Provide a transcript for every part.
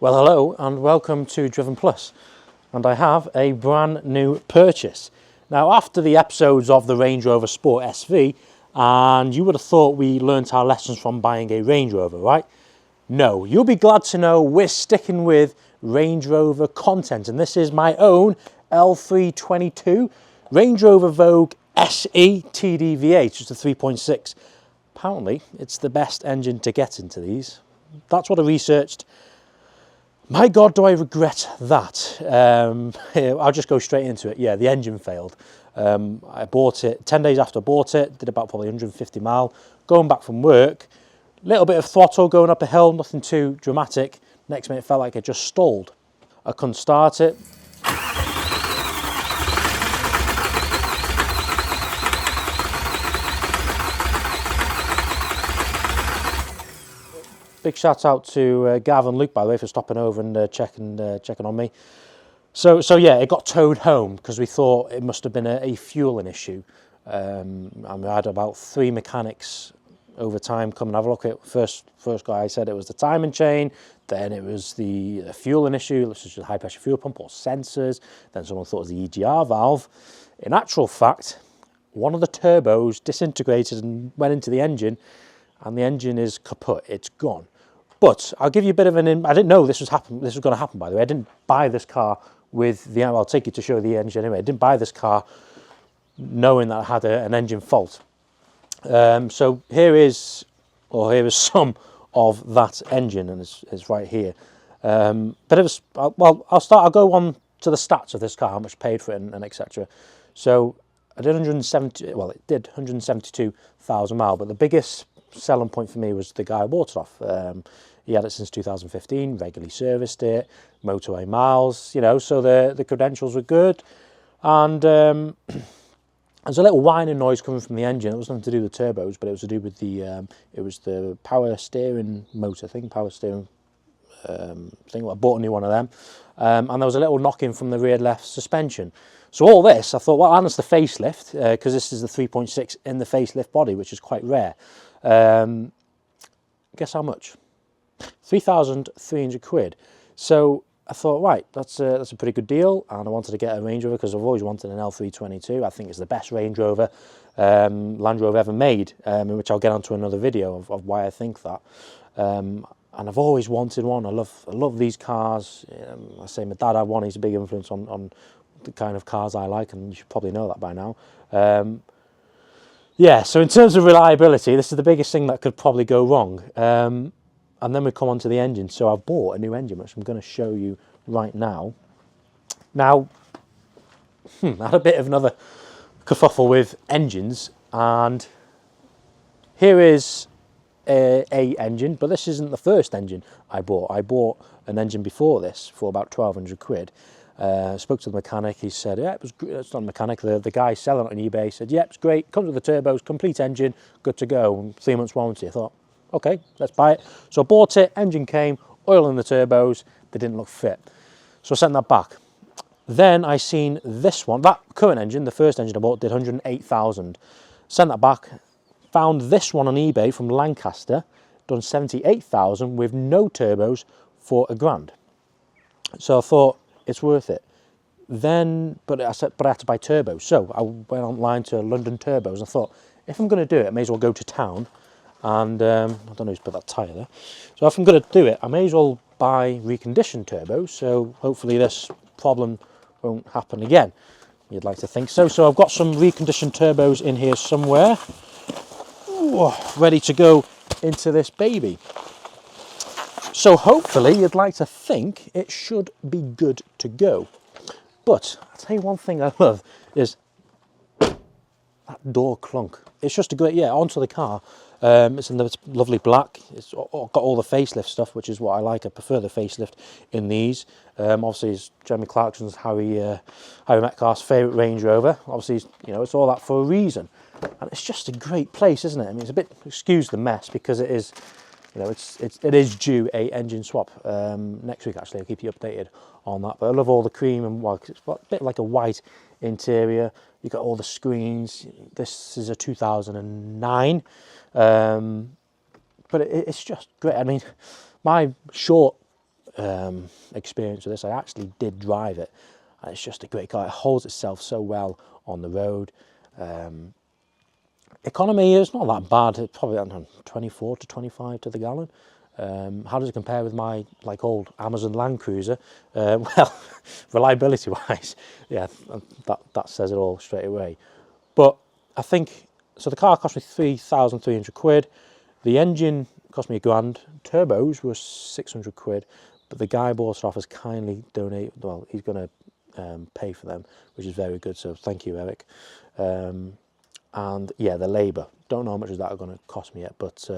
Well, hello and welcome to Driven Plus, and I have a brand new purchase. Now, after the episodes of the Range Rover Sport SV, and you would have thought we learnt our lessons from buying a Range Rover, right? No, you'll be glad to know we're sticking with Range Rover content, and this is my own L322 Range Rover Vogue SE TDV8, which is a 3.6. Apparently, it's the best engine to get into these. That's what I researched. My God, do I regret that. I'll just go straight into it. Yeah, the engine failed. I bought it 10 days after I bought it, did about probably 150 mile, going back from work, little bit of throttle going up a hill, nothing too dramatic. Next minute it felt like it just stalled. I couldn't start it. Big shout out to Gav and Luke, by the way, for stopping over and checking on me. So yeah, it got towed home because we thought it must have been a fueling issue. And we had about 3 mechanics over time come and have a look at it. First guy said it was the timing chain, then it was the fueling issue, which is just a high pressure fuel pump or sensors. Then someone thought it was the EGR valve. In actual fact, one of the turbos disintegrated and went into the engine, and the engine is kaput. It's gone. But I'll give you a bit of I didn't know this was going to happen, by the way. I didn't buy this car with I'll take you to show the engine anyway. I didn't buy this car knowing that I had an engine fault. So here is some of that engine, and it's right here. But it was, well, I'll go on to the stats of this car, how much I paid for it and etc. So I did 172,000 miles, but the biggest selling point for me was the guy I bought it off. He had it since 2015, regularly serviced it, motorway miles, you know, so the credentials were good. And there's a little whining noise coming from the engine. It was nothing to do with the turbos, but it was to do with the power steering motor thing, power steering thing. I bought a new one of them. And there was a little knocking from the rear left suspension. So all this, I thought, well, and it's the facelift, because this is the 3.6 in the facelift body, which is quite rare. Guess how much? 3,300 quid. So I thought, right, that's a pretty good deal, and I wanted to get a Range Rover because I've always wanted an L322. I think it's the best Range Rover Land Rover ever made, which I'll get onto another video of why I think that. And I've always wanted one. I love these cars. I say my dad had one. He's a big influence on the kind of cars I like, and you should probably know that by now. Yeah, so in terms of reliability, this is the biggest thing that could probably go wrong. And then we come on to the engine. So I've bought a new engine, which I'm going to show you right now. Now, I had a bit of another kerfuffle with engines, and here is a engine, but this isn't the first engine I bought. I bought an engine before this for about 1,200 quid. Spoke to the mechanic. He said, yeah, it's not a mechanic. The guy selling it on eBay said, yeah, it's great. Comes with the turbos, complete engine, good to go. 3 months warranty. I thought, okay, let's buy it. So I bought it, engine came, oil in the turbos, they didn't look fit. So I sent that back. Then I seen this one, that current engine, the first engine I bought, did 108,000. Sent that back, found this one on eBay from Lancaster, done 78,000 with no turbos for £1,000. So I thought, it's worth it. Then, but I had to buy turbos. So I went online to London Turbos and I thought, if I'm going to do it, I may as well go to town. And I don't know who's put that tyre there. So if I'm going to do it, I may as well buy reconditioned turbos. So hopefully this problem won't happen again. You'd like to think so. So I've got some reconditioned turbos in here somewhere. Ooh, ready to go into this baby. So hopefully you'd like to think it should be good to go. But I'll tell you one thing I love is that door clunk. It's just a great, yeah, onto the car. It's in the lovely black. It's got all the facelift stuff, which is what I like. I prefer the facelift in these. Obviously, it's Jeremy Clarkson's Harry Metcalf's favourite Range Rover. Obviously, you know, it's all that for a reason. And it's just a great place, isn't it? I mean, it's a bit, excuse the mess, because it is, you know, it is due a engine swap next week. Actually, I'll keep you updated on that. But I love all the cream and white. It's a bit like a white interior. You got all the screens. This is a 2009, but it's just great. I mean, my short experience with this. I actually did drive it, and it's just a great car. It holds itself so well on the road. Economy is not that bad. It's probably, I don't know, 24 to 25 to the gallon. How does it compare with my old Amazon Land Cruiser? Well, reliability wise, yeah, that says it all straight away. But I think, so the car cost me 3,300 quid. The engine cost me £1,000. Turbos were 600 quid, but the guy bought it off as kindly donate. Well, he's going to pay for them, which is very good. So thank you, Eric. And yeah, the labour. Don't know how much is that going to cost me yet, but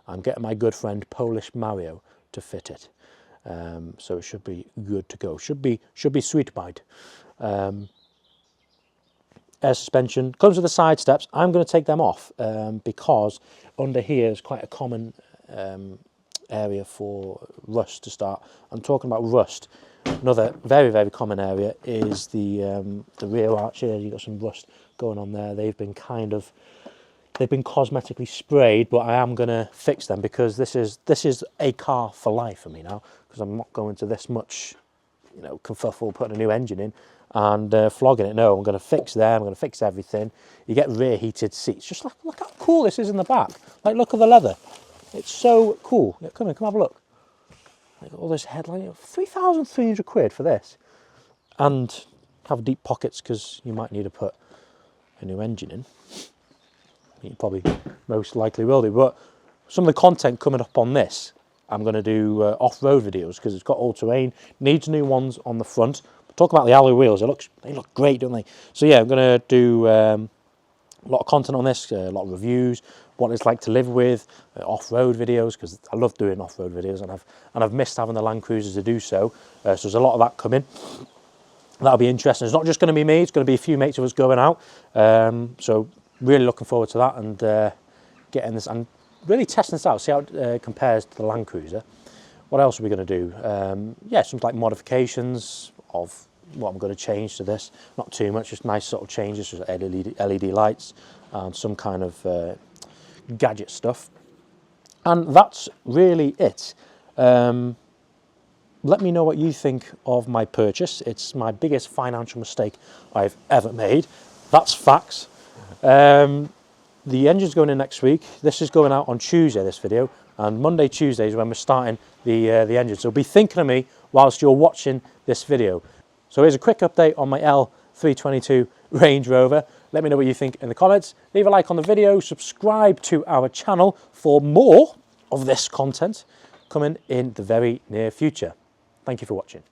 I'm getting my good friend Polish Mario to fit it. So it should be good to go. Should be sweet bite. Air suspension comes with the side steps. I'm going to take them off because under here is quite a common area for rust to start. I'm talking about rust. Another very, very common area is the rear arch here. You've got some rust going on there. They've been cosmetically sprayed, but I am going to fix them because this is a car for life for me now, because I'm not going to this much, you know, kerfuffle putting a new engine in and flogging it. No, I'm going to fix them. I'm going to fix everything. You get rear heated seats. Just look how cool this is in the back. Like, look at the leather. It's so cool. Yeah, come have a look. Like all this headlight, 3,300 quid for this, and have deep pockets because you might need to put a new engine in. You probably most likely will do, but some of the content coming up on this, I'm going to do off-road videos because it's got all-terrain, needs new ones on the front. Talk about the alloy wheels, they look great, don't they? So yeah, I'm going to do a lot of content on this, a lot of reviews, what it's like to live with, off-road videos, because I love doing off-road videos, and I've missed having the Land Cruisers to do so. So there's a lot of that coming. That'll be interesting. It's not just going to be me, it's going to be a few mates of us going out. So really looking forward to that and getting this and really testing this out, see how it compares to the Land Cruiser. What else are we going to do? Yeah, some like modifications of what I'm going to change to this. Not too much, just nice sort of changes, just LED lights and some kind of gadget stuff. And that's really it. Let me know what you think of my purchase. It's my biggest financial mistake I've ever made. That's facts. The engine's going in next week. This is going out on Tuesday, this video, and Monday, Tuesday is when we're starting the engine. So be thinking of me whilst you're watching this video. So here's a quick update on my L322 Range Rover. Let me know what you think in the comments. Leave a like on the video, subscribe to our channel for more of this content coming in the very near future. Thank you for watching.